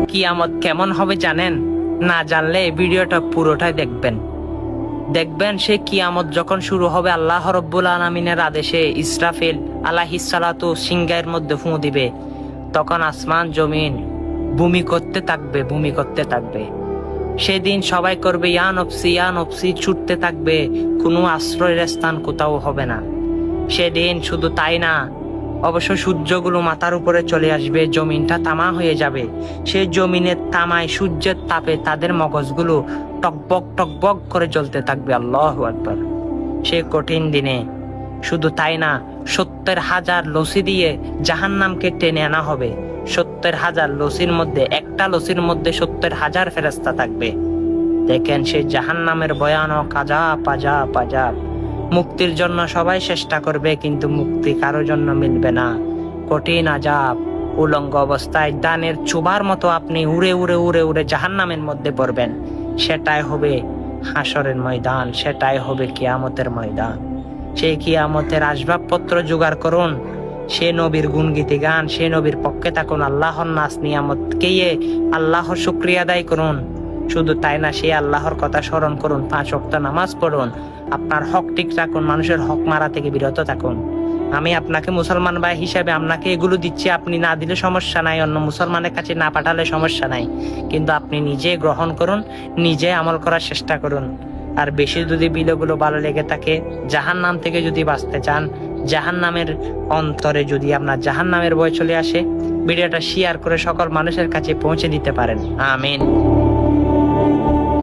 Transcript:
কিয়ামত কেমন হবে জানেন? না জানলে ভিডিওটা পুরোটাই দেখবেন সে কিয়ামত যখন শুরু হবে, আল্লাহ রব্বুল আলামিনের আদেশে ইসরাফিল আলাইহিস সালাতু সিংহের মধ্যে ফুঁ দিবে। তখন আসমান জমিন ভূমি করতে থাকবে। সেদিন সবাই করবে ইয়া নফসি ছুটতে থাকবে, কোনো আশ্রয়ের স্থান কোথাও হবে না। সেদিন শুধু তাই না, অবশ্য সূর্যগুলো মাথার উপরে চলে আসবে, জমিনটা তামা হয়ে যাবে। সেই জমিনের তামায় সূর্যের তাপে তাদের মগজগুলো টকবক করে জ্বলতে থাকবে। আল্লাহু আকবার। সে কঠিন দিনে শুধু তাই না, 70,000 লসি দিয়ে জাহান্নামকে টেনে আনা হবে। 70,000 লসির মধ্যে একটা লসির মধ্যে 70,000 ফেরেশতা থাকবে। দেখেন সেই জাহান্নামের ভয়ানক আযাব। মুক্তির জন্য সবাই চেষ্টা করবে, কিন্তু মুক্তি কারো জন্য মিলবে না। কঠিন আযাব, উলঙ্গ অবস্থায় দানের চুবার মতো আপনি উড়ে জাহান্নামের মধ্যে পড়বেন। সেটাই হবে হাসরের ময়দান, সেটাই হবে কিয়ামতের ময়দান। সেই কিয়ামতের আসবাবপত্র জোগাড় করুন, সে নবীর গুণগীতি গান, সে নবীর পক্ষে থাকুন, আল্লাহর নাস নিয়ামতকে আল্লাহর শুকরিয়া আদায় করুন। শুধু তাই না, সে আল্লাহর কথা স্মরণ করুন, 5 ওয়াক্ত নামাজ পড়ুন, আপনার হক ঠিক রাখুন, মানুষের হক মারা থেকে বিরত থাকুন। আমি আপনাকে মুসলমান ভাই হিসাবে আপনাকে এগুলো দিচ্ছি, আপনি না দিলে সমস্যা নাই, অন্য মুসলমানের কাছে না পাঠালে সমস্যা নাই, কিন্তু আপনি নিজে গ্রহণ করুন, নিজে আমল করার চেষ্টা করুন। আর বেশি যদি ভিডিওগুলো ভালো লেগে থাকে, জাহান্নাম থেকে যদি বাঁচতে চান, জাহান্নামের অন্তরে যদি আপনার জাহান্নামের ভয় চলে আসে, ভিডিওটা শেয়ার করে সকল মানুষের কাছে পৌঁছে দিতে পারেন। আমিন।